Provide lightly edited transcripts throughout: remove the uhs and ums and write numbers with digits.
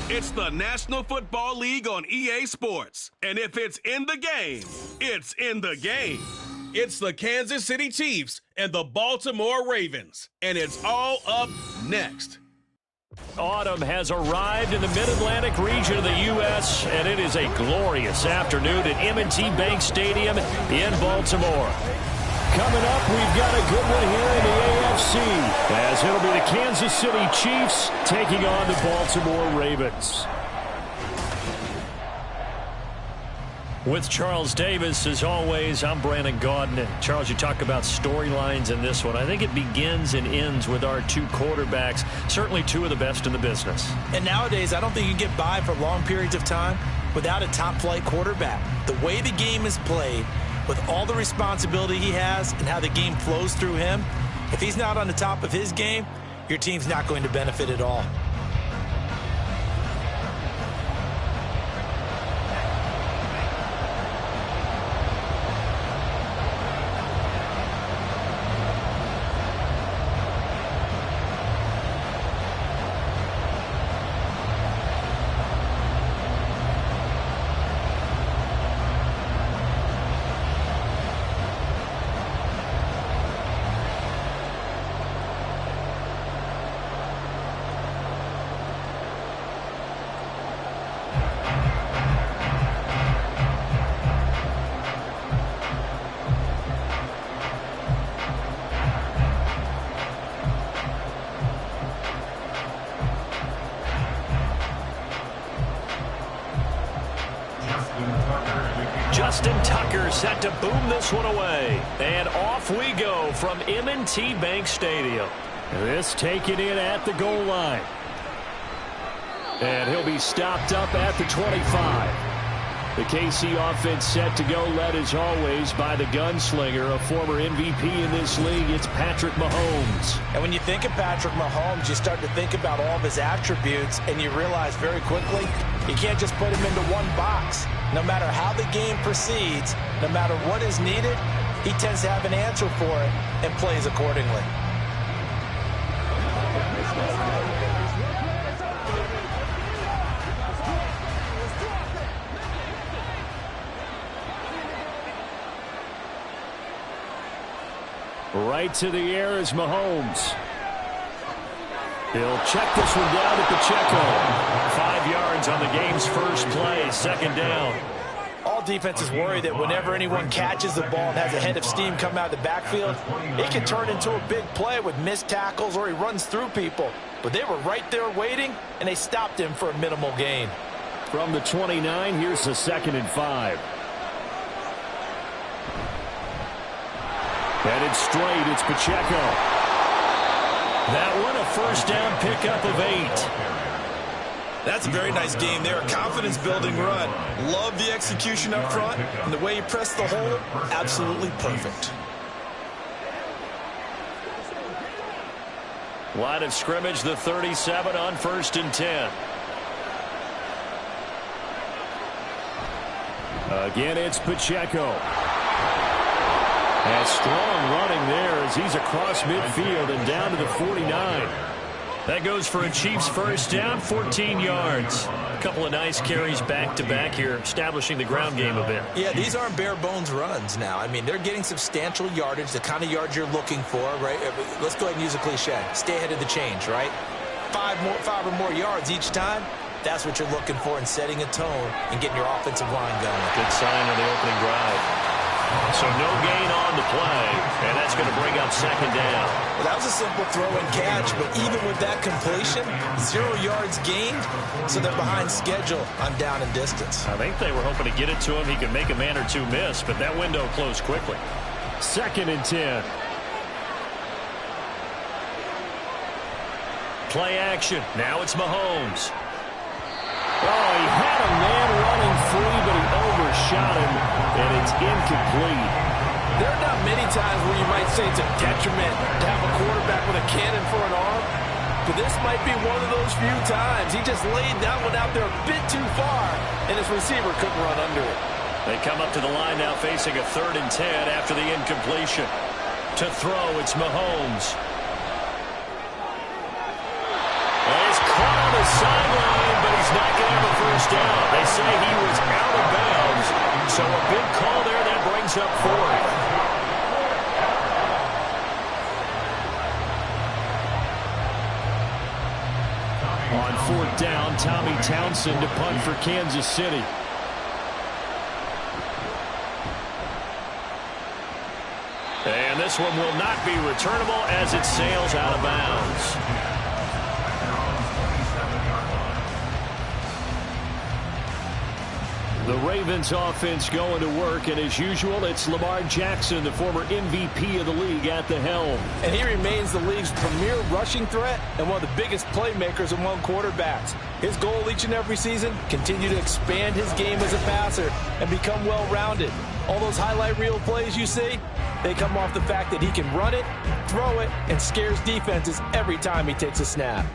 It's the National Football League on EA Sports. And if it's in the game, it's in the game. It's the Kansas City Chiefs and the Baltimore Ravens. And it's all up next. Autumn has arrived in the Mid-Atlantic region of the U.S., and it is a glorious afternoon at M&T Bank Stadium in Baltimore. Coming up, we've got a good one here in the AFC, as it'll be the Kansas City Chiefs taking on the Baltimore Ravens. With Charles Davis, as always, I'm Brandon Gaudin. And Charles, you talk about storylines in this one. I think it begins and ends with our two quarterbacks, certainly two of the best in the business. And nowadays, I don't think you can get by for long periods of time without a top-flight quarterback. The way the game is played, with all the responsibility he has and how the game flows through him, if he's not on the top of his game, your team's not going to benefit at all. Justin Tucker set to boom this one away. And off we go from M&T Bank Stadium. This taken in at the goal line. And he'll be stopped up at the 25. The KC offense set to go, led as always by the gunslinger, a former MVP in this league. It's Patrick Mahomes. And when you think of Patrick Mahomes, you start to think about all of his attributes, and you realize very quickly you can't just put him into one box. No matter how the game proceeds, no matter what is needed, he tends to have an answer for it and plays accordingly. Right to the air is Mahomes. He'll check this one down at Pacheco. 5 yards on the game's first play, second down. All defenses worry that whenever anyone catches the ball and has a head of steam come out of the backfield, it can turn into a big play with missed tackles or he runs through people. But they were right there waiting, and they stopped him for a minimal gain. From the 29, here's the 2nd and 5. Headed straight, it's Pacheco. That one a first down pickup of 8. That's a very nice game there. A confidence-building run. Love the execution up front. And the way he pressed the hole, absolutely perfect. Line of scrimmage, the 37 on 1st and 10. Again, it's Pacheco. And strong running there as he's across midfield and down to the 49. That goes for a Chiefs first down, 14 yards. A couple of nice carries back-to-back here, establishing the ground game a bit. Yeah, these aren't bare-bones runs now. I mean, they're getting substantial yardage, the kind of yards you're looking for, right? Let's go ahead and use a cliche. Stay ahead of the change, right? Five or more yards each time. That's what you're looking for in setting a tone and getting your offensive line going. Good sign on the opening drive. So no gain on the play, and that's going to bring up 2nd down. Well, that was a simple throw and catch, but even with that completion, 0 yards gained, so they're behind schedule on down and distance. I think they were hoping to get it to him. He could make a man or two miss, but that window closed quickly. 2nd and 10. Play action. Now it's Mahomes. Oh, he had a man running free, but he overshot him, and it's incomplete. There are not many times where you might say it's a detriment to have a quarterback with a cannon for an arm, but this might be one of those few times. He just laid that one out there a bit too far, and his receiver couldn't run under it. They come up to the line now facing a 3rd and 10 after the incompletion. To throw, it's Mahomes. He's caught on the sideline, but he's not going to have a first down. They say he was out of bounds, so a big call there that brings up 4th. On 4th down, Tommy Townsend to punt for Kansas City. And this one will not be returnable as it sails out of bounds. The Ravens offense going to work, and as usual, it's Lamar Jackson, the former MVP of the league, at the helm. And he remains the league's premier rushing threat and one of the biggest playmakers among quarterbacks. His goal each and every season, continue to expand his game as a passer and become well-rounded. All those highlight reel plays you see, they come off the fact that he can run it, throw it, and scares defenses every time he takes a snap.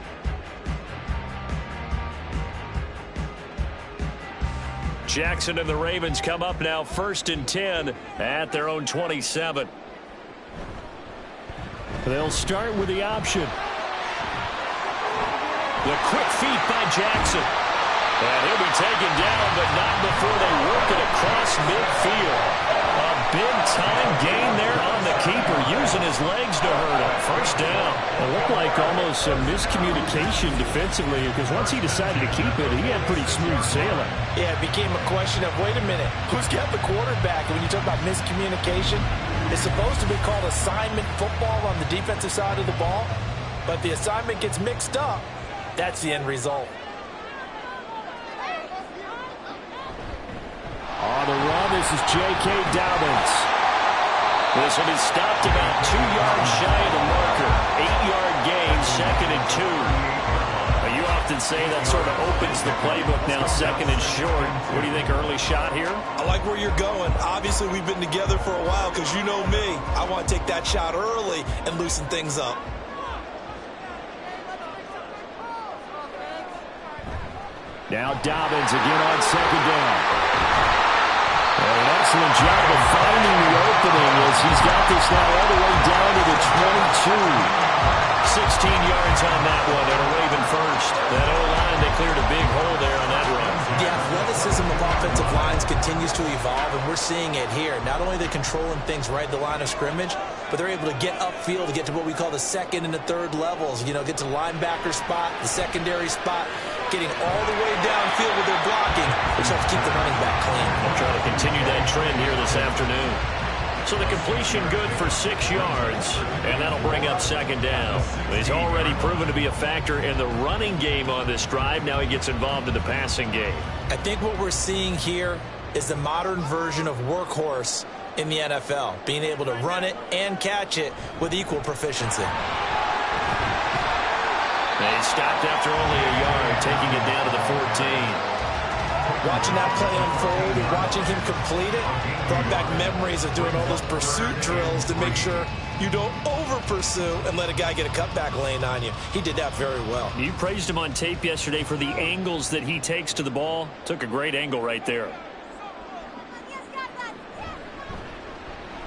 Jackson and the Ravens come up now 1st and 10 at their own 27. They'll start with the option. The quick feet by Jackson. And he'll be taken down, but not before they work it across midfield. A big-time gain there on the keeper, using his legs to hurt him. First down. It looked like almost some miscommunication defensively, because once he decided to keep it, he had pretty smooth sailing. Yeah, it became a question of, wait a minute, who's got the quarterback? And when you talk about miscommunication, it's supposed to be called assignment football on the defensive side of the ball, but the assignment gets mixed up. That's the end result. On the run, this is J.K. Dobbins. This will be stopped about 2 yards shy of the marker. 8-yard gain, 2nd and 2. You often say that sort of opens the playbook now, 2nd and short. What do you think, early shot here? I like where you're going. Obviously, we've been together for a while because you know me. I want to take that shot early and loosen things up. Now Dobbins again on 2nd down. An excellent job of finding the opening as he's got this now all the way down to the 22. 16 yards on that one and a Raven first. That O-line, they cleared a big hole there on that run. The athleticism of offensive lines continues to evolve, and we're seeing it here. Not only are they controlling things right at the line of scrimmage, but they're able to get upfield to get to what we call the 2nd and the 3rd levels. You know, get to the linebacker spot, the secondary spot, getting all the way downfield with their blocking, which helps keep the running back clean. They'll try to continue that trend here this afternoon. So the completion good for 6 yards, and that'll bring up 2nd down. He's already proven to be a factor in the running game on this drive. Now he gets involved in the passing game. I think what we're seeing here is the modern version of workhorse in the NFL, being able to run it and catch it with equal proficiency. They stopped after only a yard, taking it down to the 14. Watching that play unfold and watching him complete it brought back memories of doing all those pursuit drills to make sure you don't over-pursue and let a guy get a cutback lane on you. He did that very well. You praised him on tape yesterday for the angles that he takes to the ball. Took a great angle right there.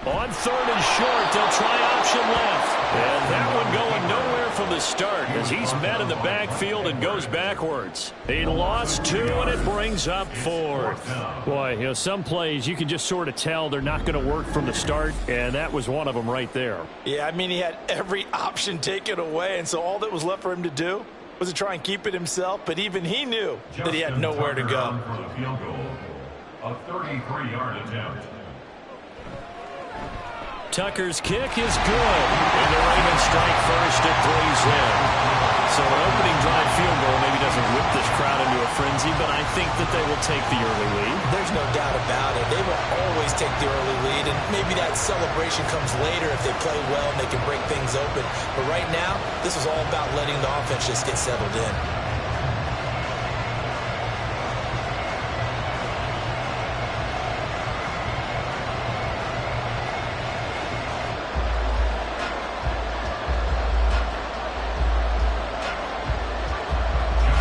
On 3rd and short, they'll try option left. And that one going nowhere from the start as he's met in the backfield and goes backwards. He lost 2, and it brings up 4th. Boy, some plays you can just sort of tell they're not going to work from the start, and that was one of them right there. Yeah, I mean, he had every option taken away, and so all that was left for him to do was to try and keep it himself, but even he knew that he had nowhere to go. A 33-yard attempt. Tucker's kick is good. And the Ravens strike first. It plays in. So an opening drive field goal maybe doesn't whip this crowd into a frenzy, but I think that they will take the early lead. There's no doubt about it. They will always take the early lead, and maybe that celebration comes later if they play well and they can break things open. But right now, this is all about letting the offense just get settled in.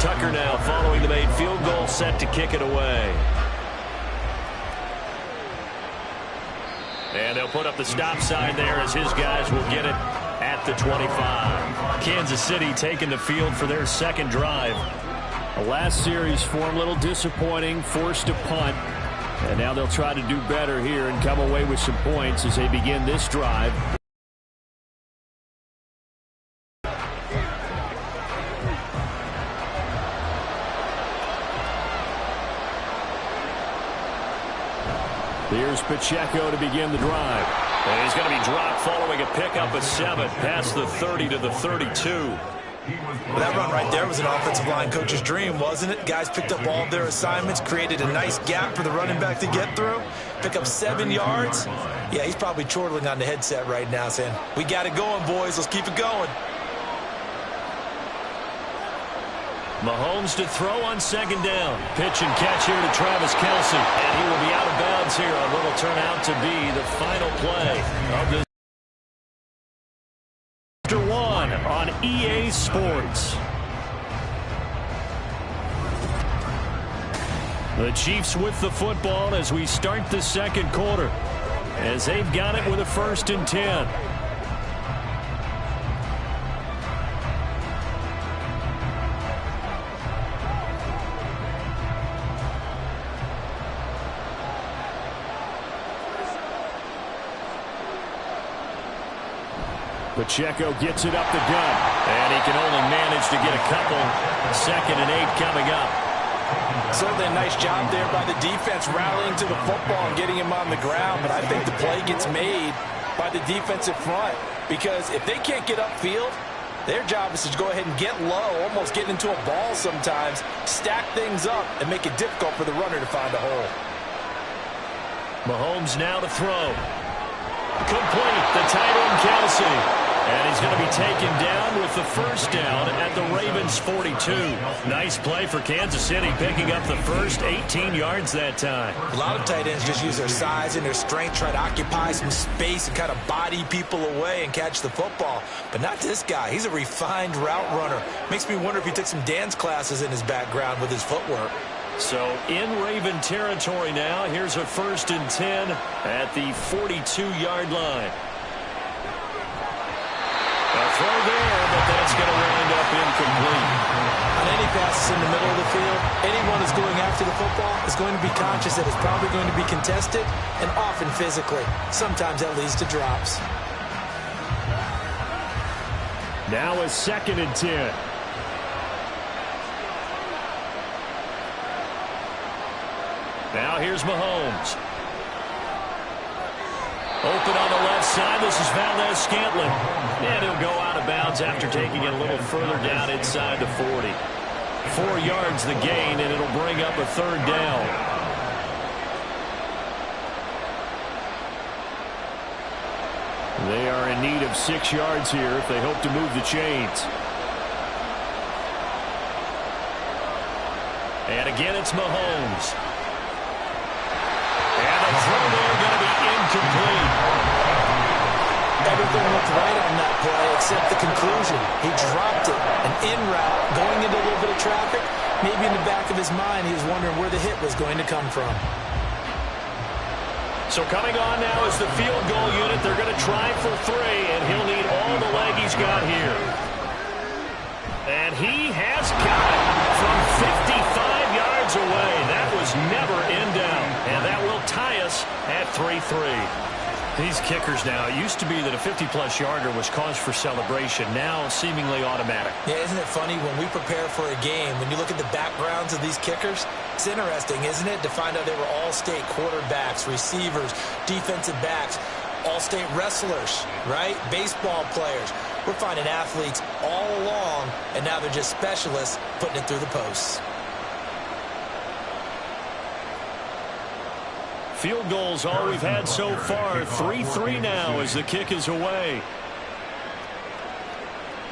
Tucker now following the made field goal, set to kick it away. And they'll put up the stop sign there as his guys will get it at the 25. Kansas City taking the field for their second drive. The last series for them, a little disappointing, forced to punt. And now they'll try to do better here and come away with some points as they begin this drive. Here's Pacheco to begin the drive. And he's going to be dropped following a pickup of 7 past the 30 to the 32. Well, that run right there was an offensive line coach's dream, wasn't it? Guys picked up all of their assignments, created a nice gap for the running back to get through, pick up 7 yards. Yeah, he's probably chortling on the headset right now saying, we got it going, boys. Let's keep it going. Mahomes to throw on second down. Pitch and catch here to Travis Kelce. And he will be out of bounds here on what will turn out to be the final play of this. After 1 on EA Sports. The Chiefs with the football as we start the second quarter. As they've got it with a 1st and 10. Pacheco gets it up the gut, and he can only manage to get a couple. 2nd and 8 coming up. Certainly a nice job there by the defense rallying to the football and getting him on the ground, but I think the play gets made by the defensive front because if they can't get upfield, their job is to go ahead and get low, almost get into a ball sometimes, stack things up, and make it difficult for the runner to find a hole. Mahomes now to throw. Complete, the tight end Kelce. And he's going to be taken down with the 1st down at the Ravens' 42. Nice play for Kansas City, picking up the first 18 yards that time. A lot of tight ends just use their size and their strength, try to occupy some space and kind of body people away and catch the football. But not this guy. He's a refined route runner. Makes me wonder if he took some dance classes in his background with his footwork. So in Raven territory now. Here's a 1st and 10 at the 42-yard line. A throw there, but that's going to wind up incomplete. On any passes in the middle of the field, anyone who's going after the football is going to be conscious that it's probably going to be contested and often physically. Sometimes that leads to drops. Now a 2nd and 10. Now here's Mahomes. Open on the left side. This is Valdez-Scantling. And he'll go out of bounds after taking it a little further down inside the 40. 4 yards the gain, and it'll bring up a 3rd down. They are in need of 6 yards here if they hope to move the chains. And again, it's Mahomes. And the throw there going to be incomplete. Everything looked right on that play except the conclusion. He dropped it, an in route, going into a little bit of traffic. Maybe in the back of his mind, he was wondering where the hit was going to come from. So coming on now is the field goal unit. They're going to try for 3, and he'll need all the leg he's got here. And he has got it from 55 yards away. That was never in doubt. And that will tie us at 3-3. These kickers now, it used to be that a 50-plus yarder was cause for celebration. Now seemingly automatic. Yeah, isn't it funny when we prepare for a game, when you look at the backgrounds of these kickers, it's interesting, isn't it, to find out they were all-state quarterbacks, receivers, defensive backs, all-state wrestlers, right? Baseball players. We're finding athletes all along, and now they're just specialists putting it through the posts. Field goals all we've had so far. 3-3 now as the kick is away.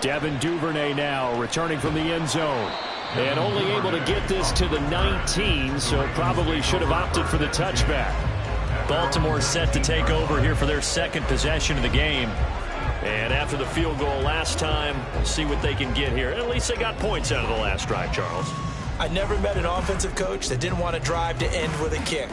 Devin Duvernay now returning from the end zone. And only able to get this to the 19, so probably should have opted for the touchback. Baltimore set to take over here for their second possession of the game. And after the field goal last time, we'll see what they can get here. At least they got points out of the last drive, Charles. I never met an offensive coach that didn't want to drive to end with a kick.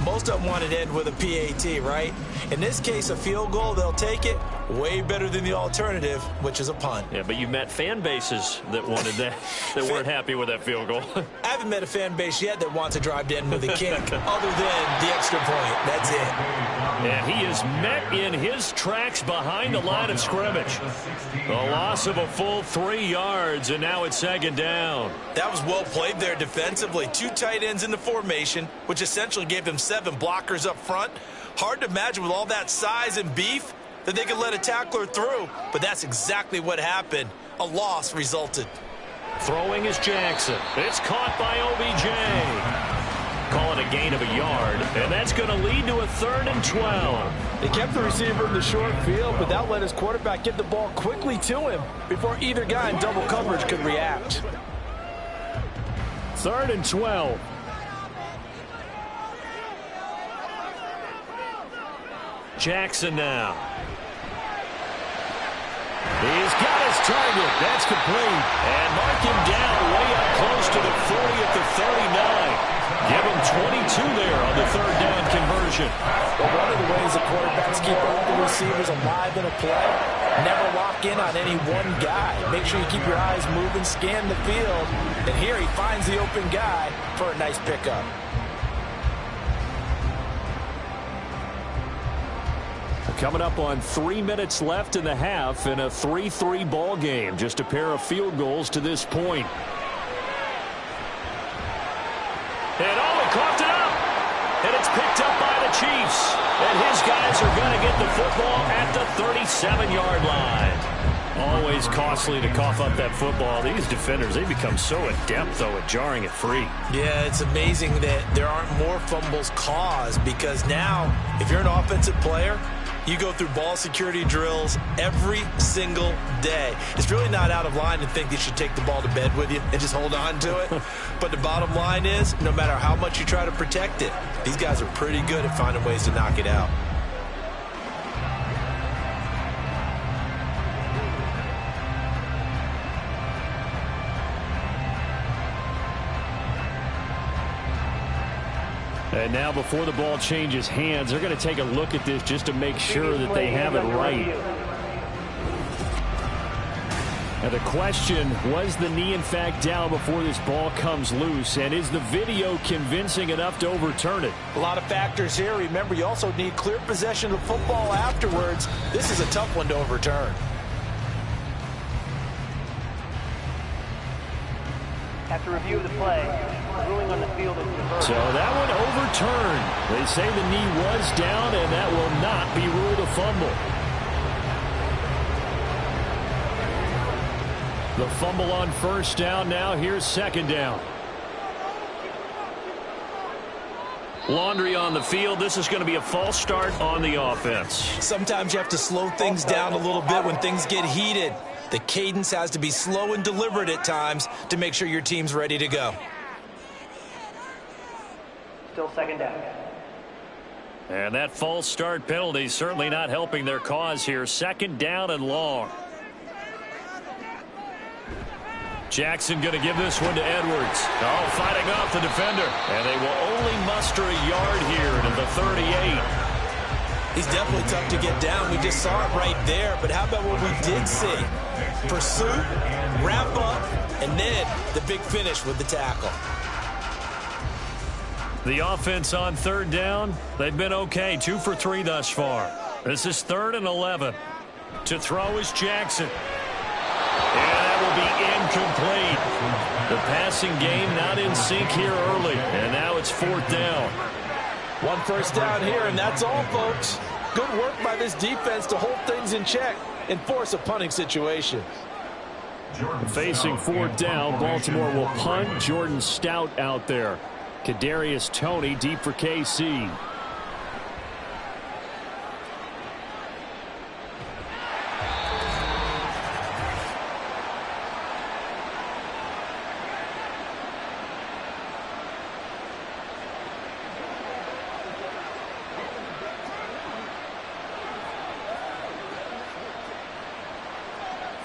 Most of them wanted to end with a PAT, right? In this case, a field goal, they'll take it. Way better than the alternative, which is a punt. Yeah, but you met fan bases that wanted that, that weren't happy with that field goal. I haven't met a fan base yet that wants to drive to end with a kick, other than the extra point. That's it. And he is met in his tracks behind the line of scrimmage. The loss of a full 3 yards, and now it's second down. That was well played there defensively. 2 tight ends in the formation, which essentially gave them 7 blockers up front. Hard to imagine with all that size and beef that they could let a tackler through, but that's exactly what happened. A loss resulted. Throwing is Jackson. It's caught by OBJ. Call it a gain of a yard, and that's going to lead to a 3rd and 12. They kept the receiver in the short field, but that let his quarterback get the ball quickly to him before either guy in double coverage could react. 3rd and 12. Jackson now. He's got his target. That's complete. And mark him down way up close to the 40 at the 39. Give him 22 there on the 3rd down conversion. Well, one of the ways the quarterbacks keep all the receivers alive in a play, never lock in on any one guy. Make sure you keep your eyes moving, scan the field. And here he finds the open guy for a nice pickup. Coming up on 3 minutes left in the half in a 3-3 ball game. Just a pair of field goals to this point. And he coughed it up. And it's picked up by the Chiefs. And his guys are going to get the football at the 37-yard line. Always costly to cough up that football. These defenders, they become so adept, though, at jarring it free. Yeah, it's amazing that there aren't more fumbles caused, because now, if you're an offensive player, you go through ball security drills every single day. It's really not out of line to think that you should take the ball to bed with you and just hold on to it. But the bottom line is, no matter how much you try to protect it, these guys are pretty good at finding ways to knock it out. And now before the ball changes hands, they're going to take a look at this just to make sure that they have it right. Now the question, was the knee in fact down before this ball comes loose? And is the video convincing enough to overturn it? A lot of factors here. Remember, you also need clear possession of the football afterwards. This is a tough one to overturn. After review of the play, ruling on the field is reversed. So that one overturned. They say the knee was down, and that will not be ruled a fumble. The fumble on 1st down. Now here's 2nd down. Laundry on the field. This is going to be a false start on the offense. Sometimes you have to slow things down a little bit when things get heated. The cadence has to be slow and deliberate at times to make sure your team's ready to go. Still second down. And that false start penalty certainly not helping their cause here. Second down and long. Jackson going to give this one to Edwards. Oh, fighting off the defender. And they will only muster a yard here to the 38. He's definitely tough to get down. We just saw it right there. But how about what we did see? Pursuit, wrap up, and then the big finish with the tackle. The offense on third down, they've been okay. 2 for 3 thus far. This is 3rd and 11. To throw is Jackson. And that will be incomplete. The passing game not in sync here early. And now it's 4th down. 1 first down here, and that's all, folks. Good work by this defense to hold things in check and force a punting situation. Facing 4th down, Baltimore will punt. Jordan Stout out there. Kadarius Toney deep for KC.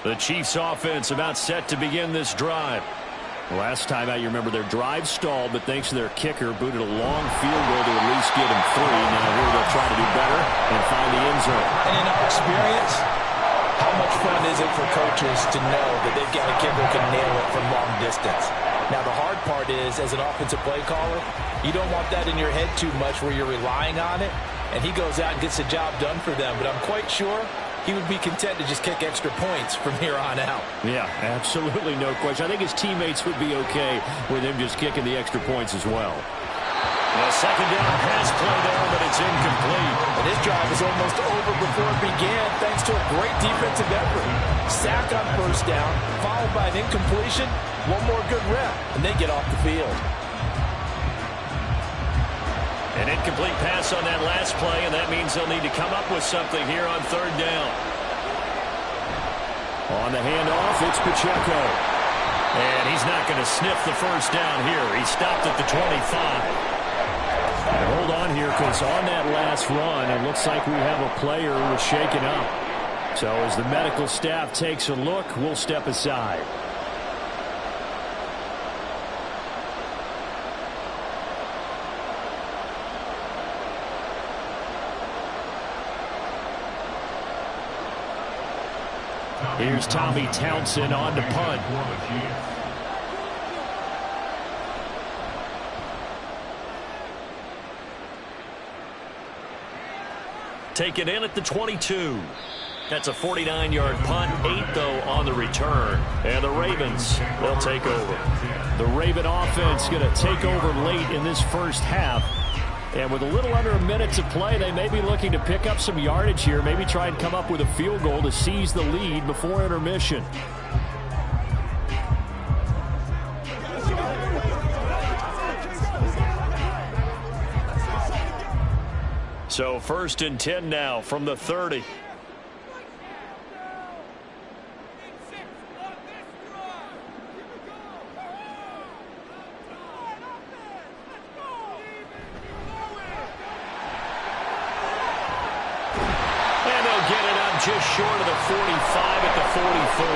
The Chiefs offense about set to begin this drive. Last time out, you remember their drive stalled, but thanks to their kicker, booted a long field goal to at least get him 3. Now here they'll try to do better and find the end zone. And in our experience, how much fun is it for coaches to know that they've got a kicker who can nail it from long distance? Now the hard part is, as an offensive play caller, you don't want that in your head too much where you're relying on it, and he goes out and gets the job done for them. But I'm quite sure he would be content to just kick extra points from here on out. Yeah, absolutely no question. I think his teammates would be okay with him just kicking the extra points as well. A second down pass play there, but it's incomplete. And his drive was almost over before it began thanks to a great defensive effort. Sack on first down, followed by an incompletion, one more good rep, and they get off the field. An incomplete pass on that last play, and that means they'll need to come up with something here on 3rd down. On the handoff, it's Pacheco. And he's not going to sniff the first down here. He stopped at the 25. And hold on here, because on that last run, it looks like we have a player who was shaken up. So as the medical staff takes a look, we'll step aside. Here's Tommy Townsend on to punt. Taken in at the 22. That's a 49-yard punt, 8 though on the return. And the Ravens, they'll take over. The Raven offense going to take over late in this first half. And with a little under a minute to play, they may be looking to pick up some yardage here, maybe try and come up with a field goal to seize the lead before intermission. So 1st and 10 now from the 30. Just short of the 45 at the 44.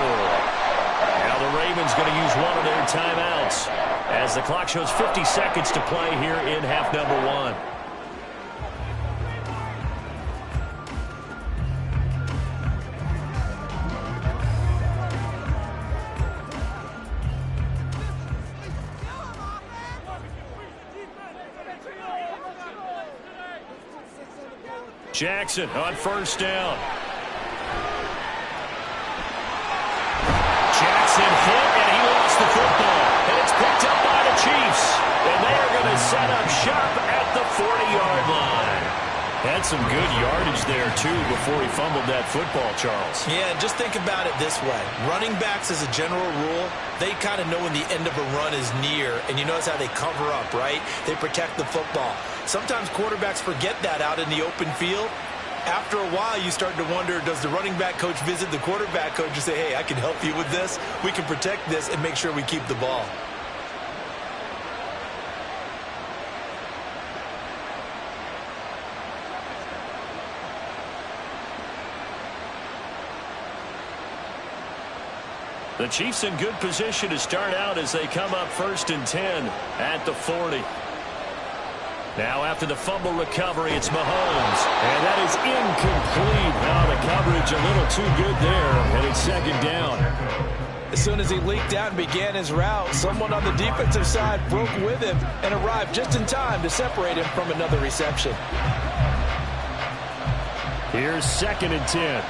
Now the Ravens going to use one of their timeouts as the clock shows 50 seconds to play here in half number 1. Jackson on first down. Jackson hit, and he lost the football. And it's picked up by the Chiefs. And they are going to set up shop at the 40-yard line. Had some good yardage there, too, before he fumbled that football, Charles. Yeah, just think about it this way. Running backs, as a general rule, they kind of know when the end of a run is near. And you notice how they cover up, right? They protect the football. Sometimes quarterbacks forget that out in the open field. After a while, you start to wonder, does the running back coach visit the quarterback coach and say, hey, I can help you with this. We can protect this and make sure we keep the ball. The Chiefs in good position to start out as they come up 1st and 10 at the 40. Now after the fumble recovery, it's Mahomes. And that is incomplete. Now the coverage a little too good there, and it's 2nd down. As soon as he leaked out and began his route, someone on the defensive side broke with him and arrived just in time to separate him from another reception. Here's 2nd and 10.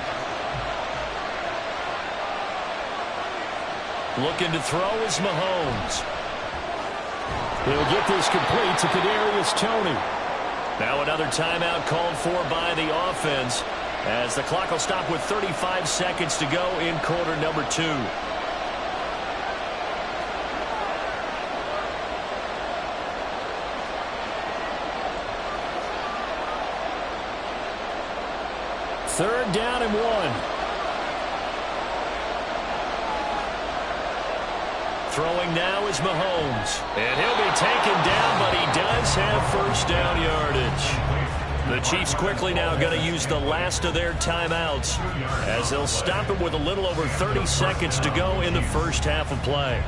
Looking to throw is Mahomes. He'll get this complete to Kadarius Toney. Now another timeout called for by the offense as the clock will stop with 35 seconds to go in quarter number 2. Third down and 1. Throwing now is Mahomes. And he'll be taken down, but he does have 1st down yardage. The Chiefs quickly now going to use the last of their timeouts as they'll stop him with a little over 30 seconds to go in the first half of play.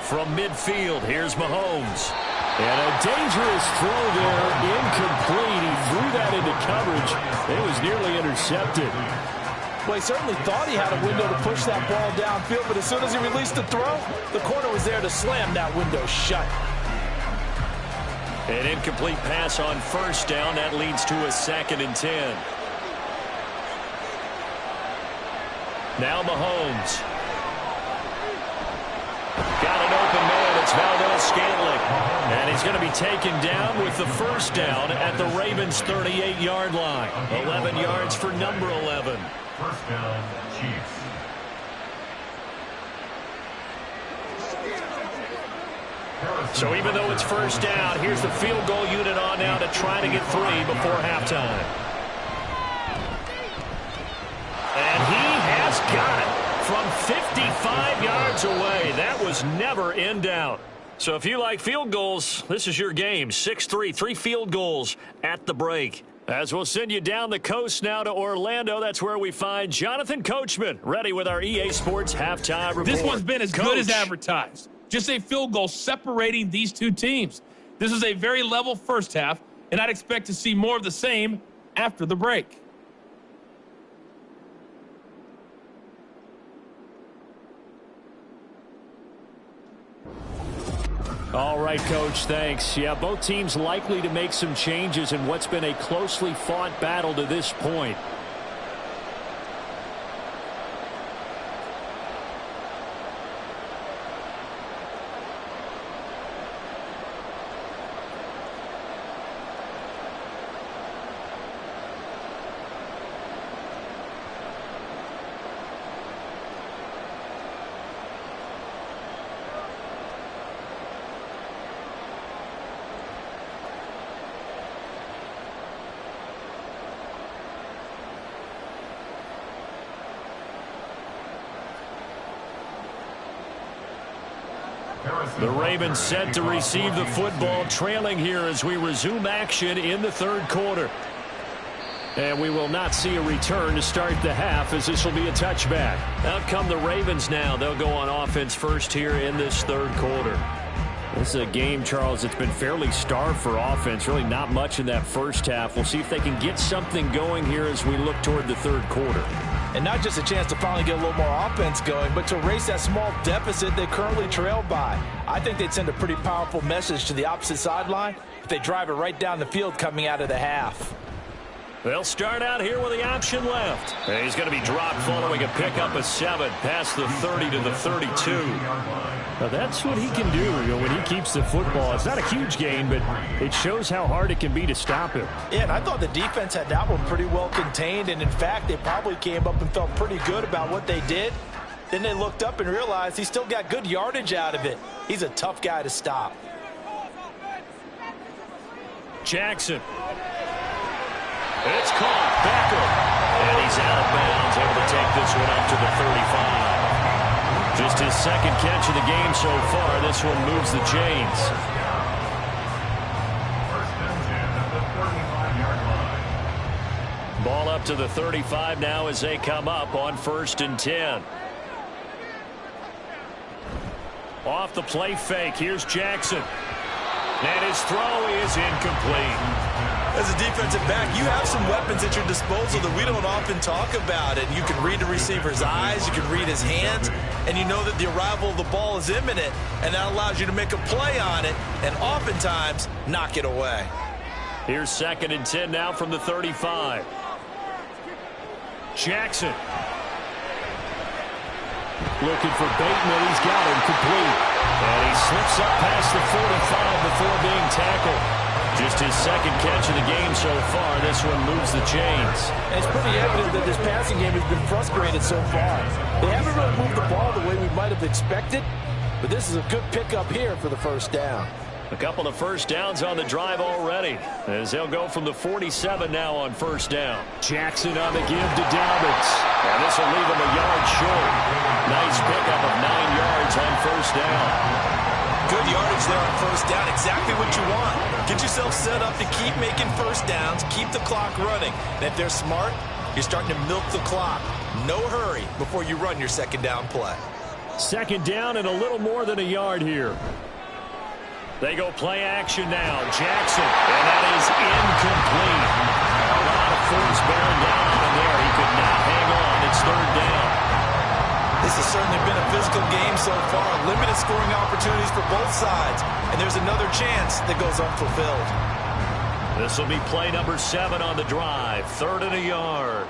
From midfield, here's Mahomes. And a dangerous throw there, incomplete. He threw that into coverage. It was nearly intercepted. Well, he certainly thought he had a window to push that ball downfield, but as soon as he released the throw, the corner was there to slam that window shut. An incomplete pass on 1st down. That leads to a 2nd and 10. Now Mahomes. Got an open man. It's Valdez-Scantling. And he's going to be taken down with the 1st down at the Ravens' 38-yard line. 11 yards for number 11. 1st down, Chiefs. So even though it's 1st down, here's the field goal unit on now to try to get 3 before halftime. And he has got it. From 55 yards away. That was never in doubt. So if you like field goals, this is your game. 6-3, 3 field goals at the break. As we'll send you down the coast now to Orlando, that's where we find Jonathan Coachman, ready with our EA Sports halftime report. This one's been as good as advertised. Just a field goal separating these two teams. This is a very level first half, and I'd expect to see more of the same after the break. All right, Coach, thanks. Yeah, both teams likely to make some changes in what's been a closely fought battle to this point. The Ravens set to receive the football, trailing here as we resume action in the 3rd quarter. And we will not see a return to start the half, as this will be a touchback. Out come the Ravens now. They'll go on offense first here in this 3rd quarter. This is a game, Charles, that's been fairly starved for offense. Really not much in that first half. We'll see if they can get something going here as we look toward the 3rd quarter. And not just a chance to finally get a little more offense going, but to erase that small deficit they currently trailed by. I think they'd send a pretty powerful message to the opposite sideline if they drive it right down the field coming out of the half. They'll start out here with the option left. And he's going to be dropped following a pickup of 7 past the 30 to the 32. Now that's what he can do, when he keeps the football. It's not a huge gain, but it shows how hard it can be to stop him. Yeah, and I thought the defense had that one pretty well contained, and in fact, they probably came up and felt pretty good about what they did. Then they looked up and realized he still got good yardage out of it. He's a tough guy to stop. Jackson. It's caught. Becker. And he's out of bounds, able to take this one up to the 35. Just his second catch of the game so far. This one moves the chains. First and 10 at the 35-yard line. Ball up to the 35 now as they come up on 1st and 10. Off the play fake. Here's Jackson. And his throw is incomplete. As a defensive back, you have some weapons at your disposal that we don't often talk about. And you can read the receiver's eyes, you can read his hands, and you know that the arrival of the ball is imminent, and that allows you to make a play on it and oftentimes knock it away. Here's 2nd and 10 now from the 35. Jackson. Looking for Bateman. He's got him complete. And he slips up past the 45 before being tackled. Just his second catch of the game so far. This one moves the chains. And it's pretty evident that this passing game has been frustrated so far. They haven't really moved the ball the way we might have expected, but this is a good pickup here for the first down. A couple of first downs on the drive already, as they'll go from the 47 now on 1st down. Jackson on the give to Dobbins. And this will leave him a yard short. Nice pickup of 9 yards on 1st down. Good yardage there on 1st down. Exactly what you want. Get yourself set up to keep making first downs, keep the clock running. And if they're smart, you're starting to milk the clock. No hurry before you run your 2nd down play. 2nd down and a little more than a yard here. They go play action now. Jackson, and that is incomplete. A lot of force bearing down on him there. He could not hang on. It's 3rd down. This has certainly been a physical game so far. Limited scoring opportunities for both sides. And there's another chance that goes unfulfilled. This will be play number 7 on the drive. 3rd and a yard.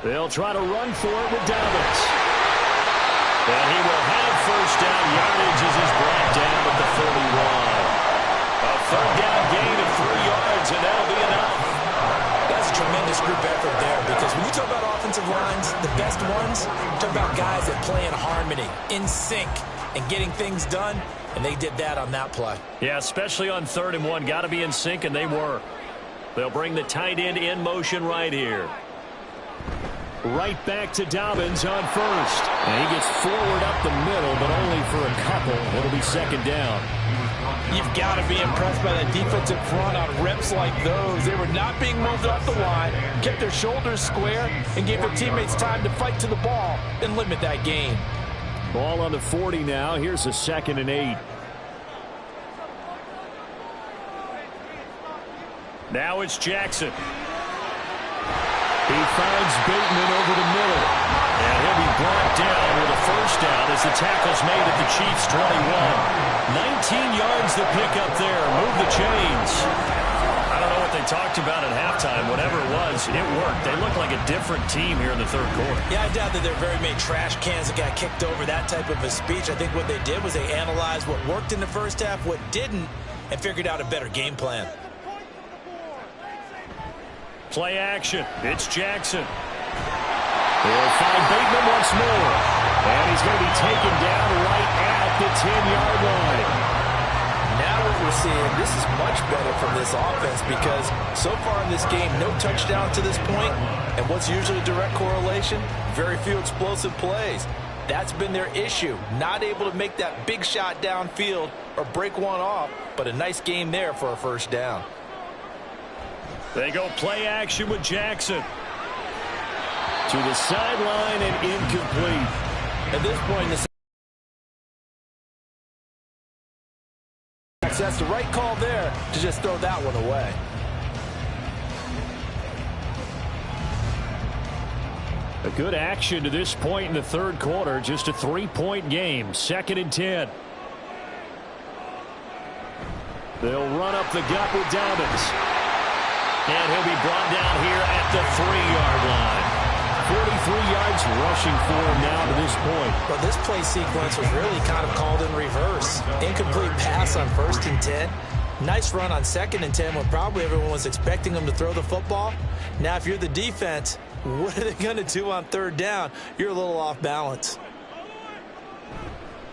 They'll try to run for it with Dobbins. And he will have 1st down yardage as he's brought down at the 41. A 3rd down gain of 3 yards, and that'll be enough. That's a tremendous group effort there, because when you talk about offensive lines, the best ones, talk about guys that play in harmony, in sync, and getting things done, and they did that on that play. Yeah, especially on 3rd and 1. Got to be in sync, and they were. They'll bring the tight end in motion right here. Right back to Dobbins on 1st. And he gets forward up the middle, but only for a couple. It'll be 2nd down. You've got to be impressed by that defensive front on reps like those. They were not being moved off the line, kept their shoulders square, and gave their teammates time to fight to the ball and limit that gain. Ball on the 40 now. Here's a 2nd and 8. Now it's Jackson. He finds Bateman over the middle. And he'll be brought down with a 1st down as the tackle's made at the Chiefs' 21. 19 yards to pick up there. Move the chains. I don't know what they talked about at halftime. Whatever it was, it worked. They look like a different team here in the 3rd quarter. Yeah, I doubt that there are very many trash cans that got kicked over, that type of a speech. I think what they did was they analyzed what worked in the 1st half, what didn't, and figured out a better game plan. Play action. It's Jackson. He'll find Bateman once more. And he's going to be taken down right at the 10-yard line. Now what we're seeing, this is much better from this offense, because so far in this game, no touchdown to this point. And what's usually a direct correlation? Very few explosive plays. That's been their issue. Not able to make that big shot downfield or break one off, but a nice game there for a 1st down. They go play action with Jackson. To the sideline and incomplete. At this point in the that's the right call there to just throw that one away. A good action to this point in the 3rd quarter. Just a 3-point game. 2nd and 10. They'll run up the gut with Dobbins. And he'll be brought down here at the 3-yard line. 43 yards rushing for him now to this point. Well, this play sequence was really kind of called in reverse. Incomplete pass on 1st and 10. Nice run on 2nd and 10 when probably everyone was expecting him to throw the football. Now, if you're the defense, what are they going to do on 3rd down? You're a little off balance.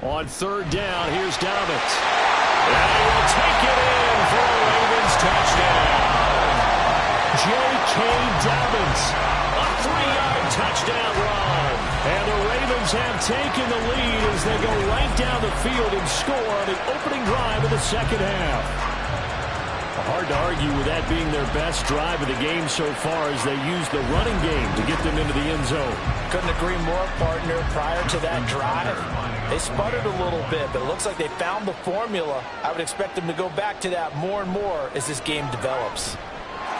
On 3rd down, here's Dobbins. And he will take it in for a Ravens touchdown. J.K. taken the lead as they go right down the field and score on the opening drive of the second half. Hard to argue with that being their best drive of the game so far as they use the running game to get them into the end zone. Couldn't agree more, partner. Prior to that drive, they sputtered a little bit, but it looks like they found the formula. I would expect them to go back to that more and more as this game develops.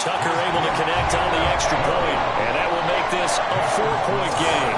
Tucker able to connect on the extra point, and that will make this a 4-point game.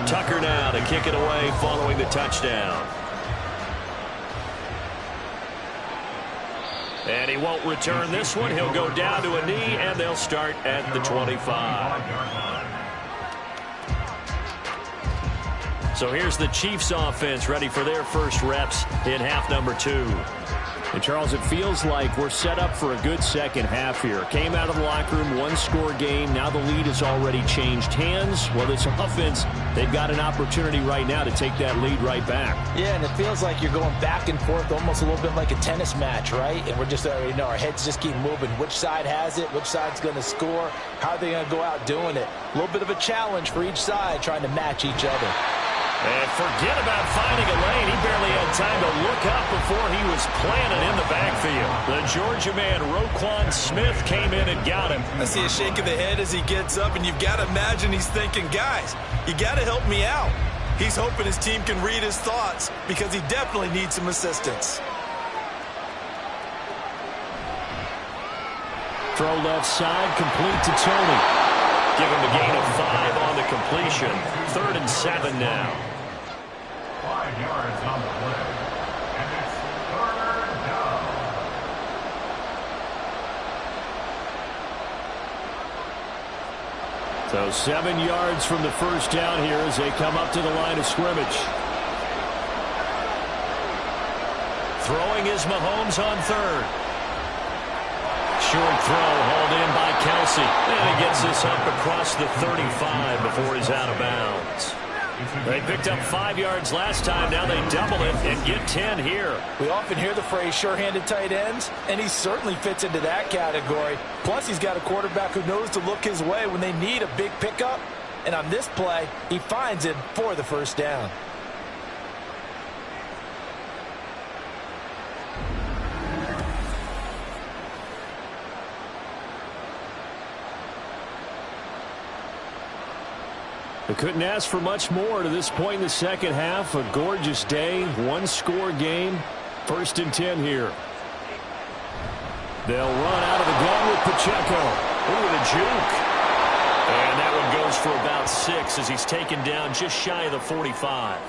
Tucker now to kick it away following the touchdown. And he won't return this one. He'll go down to a knee, and they'll start at the 25. So here's the Chiefs offense ready for their first reps in half number 2. And Charles, it feels like we're set up for a good second half here. Came out of the locker room, one-score game. Now the lead has already changed hands. Well, this offense, they've got an opportunity right now to take that lead right back. Yeah, and it feels like you're going back and forth almost a little bit like a tennis match, right? And we're just already know our heads just keep moving. Which side has it? Which side's going to score? How are they going to go out doing it? A little bit of a challenge for each side trying to match each other. And forget about finding a lane. He barely had time to look up before he was planted in the backfield. The Georgia man, Roquan Smith, came in and got him. I see a shake of the head as he gets up, and you've got to imagine he's thinking, guys, you got to help me out. He's hoping his team can read his thoughts because he definitely needs some assistance. Throw left side, complete to Tony. Give him a gain of 5 on the completion. 3rd and 7 now. 5 yards on the play. And it's 3rd down. So 7 yards from the first down here as they come up to the line of scrimmage. Throwing is Mahomes on 3rd. Short throw hauled in by Kelsey. And he gets this up across the 35 before he's out of bounds. They picked up 5 yards last time. Now they double it and get 10 here. We often hear the phrase sure-handed tight ends, and he certainly fits into that category. Plus, he's got a quarterback who knows to look his way when they need a big pickup. And on this play, he finds it for the first down. They couldn't ask for much more to this point in the second half. A gorgeous day, one-score game. 1st and 10 here. They'll run out of the gun with Pacheco. Ooh, the juke. And that one goes for about 6 as he's taken down just shy of the 45.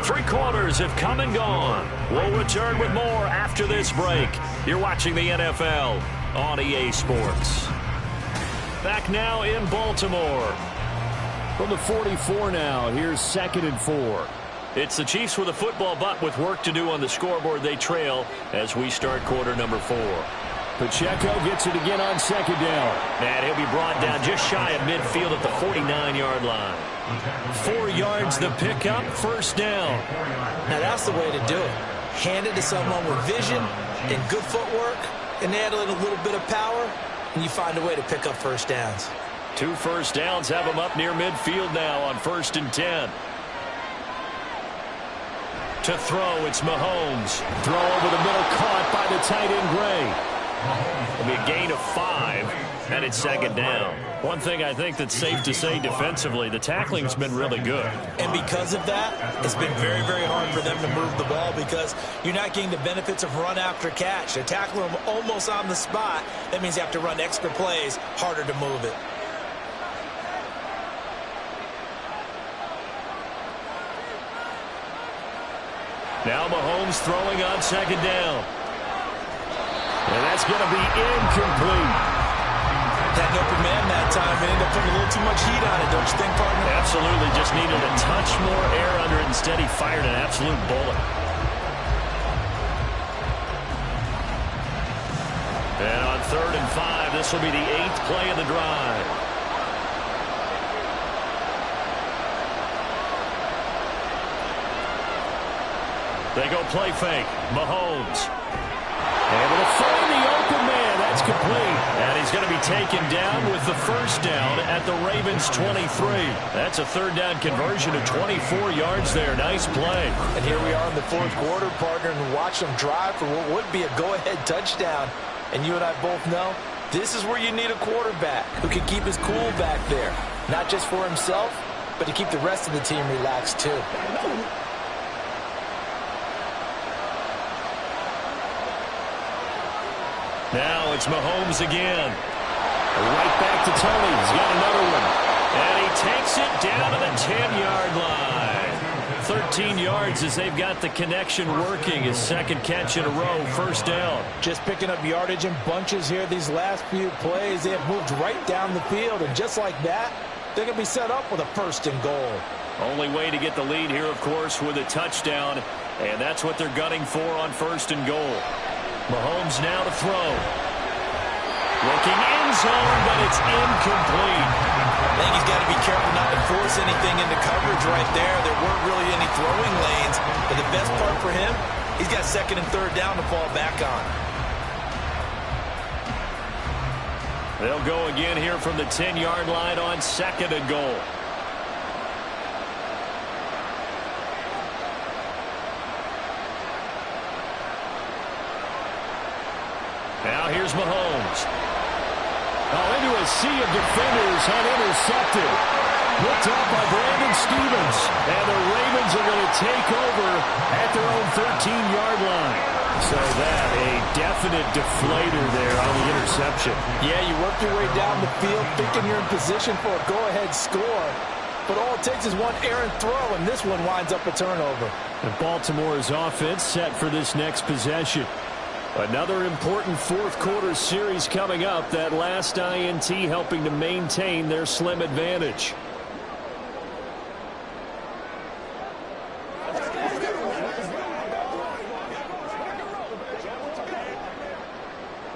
3 quarters have come and gone. We'll return with more after this break. You're watching the NFL on EA Sports. Back now in Baltimore. From the 44 now, here's 2nd and 4. It's the Chiefs with a football, but with work to do on the scoreboard, they trail as we start quarter number 4. Pacheco gets it again on 2nd down. And he'll be brought down just shy of midfield at the 49-yard line. 4 yards the pickup, 1st down. Now that's the way to do it. Hand it to someone with vision and good footwork, and add a little bit of power, and you find a way to pick up 1st downs. 2 first downs have them up near midfield now on 1st and 10. To throw, it's Mahomes. Throw over the middle, caught by the tight end Gray. It'll be a gain of 5, and it's 2nd down. One thing I think that's safe to say defensively, the tackling's been really good. And because of that, it's been very, very hard for them to move the ball because you're not getting the benefits of run after catch. They tackle them almost on the spot. That means you have to run extra plays, harder to move it. Now Mahomes throwing on 2nd down. And that's going to be incomplete. Had an open man that time and ended up putting a little too much heat on it, don't you think, partner? Absolutely. Just needed a touch more air under it. Instead, he fired an absolute bullet. And on 3rd and 5, this will be the 8th play of the drive. They go play fake. Mahomes. Able to find the open man. That's complete. And he's going to be taken down with the first down at the Ravens 23. That's a 3rd down conversion of 24 yards there. Nice play. And here we are in the 4th quarter, partner, and watch them drive for what would be a go-ahead touchdown. And you and I both know this is where you need a quarterback who can keep his cool back there. Not just for himself, but to keep the rest of the team relaxed too. Now it's Mahomes again. Right back to Tony. He's got another one. And he takes it down to the 10-yard line. 13 yards as they've got the connection working. His 2nd catch in a row, 1st down. Just picking up yardage in bunches here these last few plays. They have moved right down the field, and just like that, they're going to be set up with a 1st and goal. Only way to get the lead here, of course, with a touchdown, and that's what they're gunning for on 1st and goal. Mahomes now to throw. Looking end zone, but it's incomplete. I think he's got to be careful not to force anything into coverage right there. There weren't really any throwing lanes, but the best part for him, he's got 2nd and 3rd down to fall back on. They'll go again here from the 10-yard line on 2nd and goal. Now here's Mahomes. Into a sea of defenders and intercepted. Picked up by Brandon Stevens. And the Ravens are going to take over at their own 13-yard line. So that, a definite deflator there on the interception. Yeah, you work your way down the field thinking you're in position for a go-ahead score. But all it takes is one errant throw, and this one winds up a turnover. And Baltimore's offense set for this next possession. Another important 4th quarter series coming up. That last INT helping to maintain their slim advantage.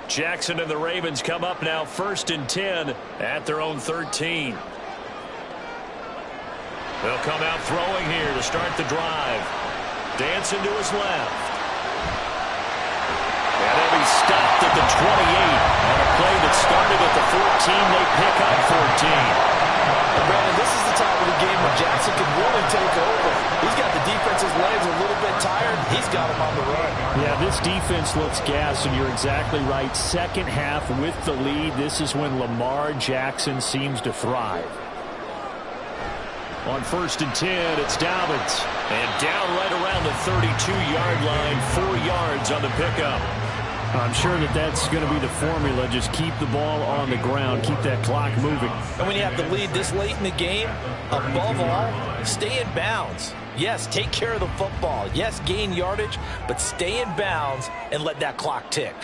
Jackson and the Ravens come up now 1st and 10 at their own 13. They'll come out throwing here to start the drive. Dancing to his left. And they'll be stopped at the 28. On a play that started at the 14, they pick up 14. And Brandon, this is the time of the game where Jackson can really take over. He's got the defense's legs a little bit tired. He's got him on the run. Yeah, this defense looks gassed, and you're exactly right. 2nd half with the lead. This is when Lamar Jackson seems to thrive. On 1st and 10, it's Dobbins. And down right around the 32-yard line, 4 yards on the pickup. I'm sure that's going to be the formula. Just keep the ball on the ground. Keep that clock moving. And when you have the lead this late in the game, above all, stay in bounds. Yes, take care of the football. Yes, gain yardage, but stay in bounds and let that clock tick.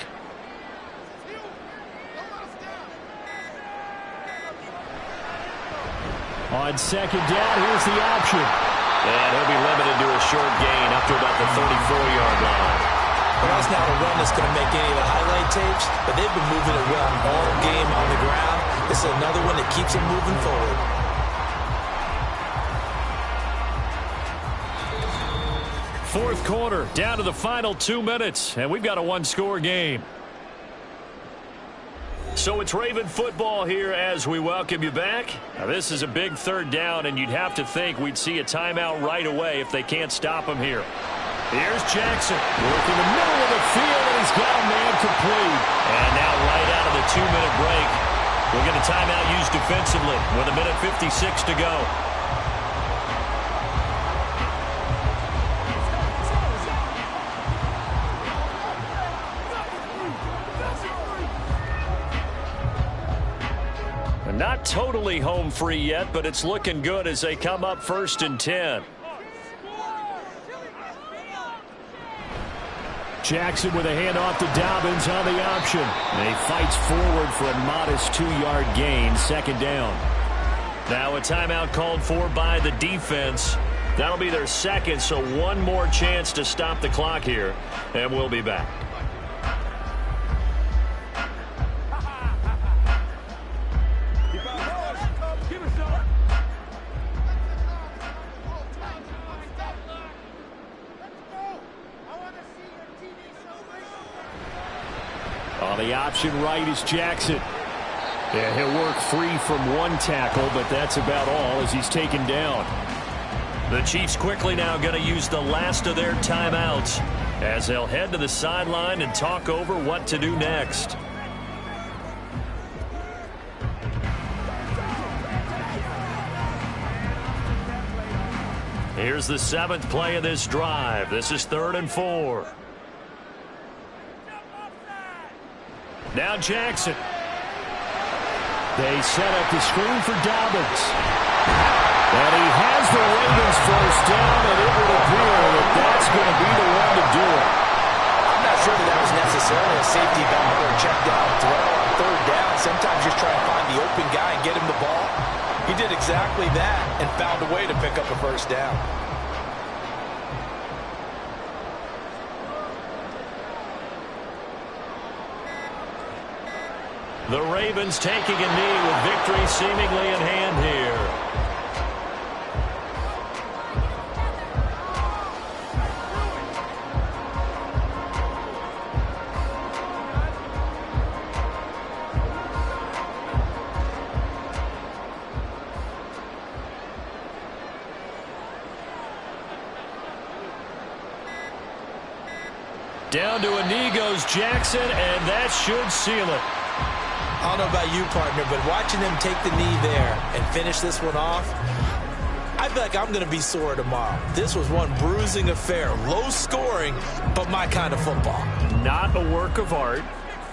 On 2nd down, here's the option. And he'll be limited to a short gain up to about the 34-yard line. Well, that's not a run that's going to make any of the highlight tapes, but they've been moving it well all game on the ground. This is another one that keeps them moving forward. Fourth quarter, down to the final 2 minutes, and we've got a one-score game. So it's Raven football here as we welcome you back. Now, this is a big 3rd down, and you'd have to think we'd see a timeout right away if they can't stop him here. Here's Jackson, working the middle of the field, and he's got a man complete. And now right out of the 2-minute break, we'll get a timeout used defensively with 1:56 to go. Not totally home free yet, but it's looking good as they come up 1st and 10. Jackson with a handoff to Dobbins on the option. And he fights forward for a modest 2-yard gain, second down. Now a timeout called for by the defense. That'll be their second, so one more chance to stop the clock here, and we'll be back. On the option right is Jackson. Yeah, he'll work free from one tackle, but that's about all as he's taken down. The Chiefs quickly now going to use the last of their timeouts as they'll head to the sideline and talk over what to do next. Here's the 7th play of this drive. This is 3rd and 4. Now Jackson. They set up the screen for Dobbins. And he has the Ravens first down, and it would appear that that's going to be the one to do it. I'm not sure that was necessarily a safety valve or a check down throw on 3rd down. Sometimes just try to find the open guy and get him the ball. He did exactly that and found a way to pick up a first down. The Ravens taking a knee with victory seemingly in hand here. Down to a knee goes Jackson, and that should seal it. I don't know about you, partner, but watching them take the knee there and finish this one off, I feel like I'm going to be sore tomorrow. This was one bruising affair. Low scoring, but my kind of football. Not a work of art,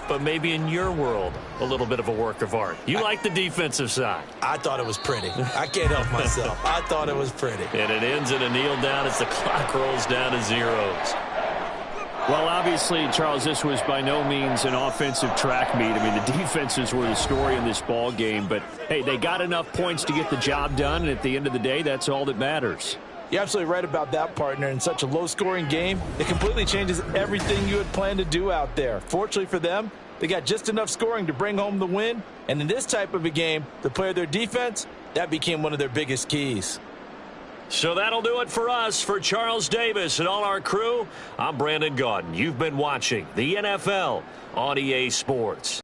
but maybe in your world, a little bit of a work of art. You like the defensive side. I thought it was pretty. I can't help myself. I thought it was pretty. And it ends in a kneel down as the clock rolls down to zeros. Well, obviously, Charles, this was by no means an offensive track meet. I mean, the defenses were the story in this ball game. But, hey, they got enough points to get the job done. And at the end of the day, that's all that matters. You're absolutely right about that, partner. In such a low-scoring game, it completely changes everything you had planned to do out there. Fortunately for them, they got just enough scoring to bring home the win. And in this type of a game, to play their defense, that became one of their biggest keys. So that'll do it for us. For Charles Davis and all our crew, I'm Brandon Gaudin. You've been watching the NFL on EA Sports.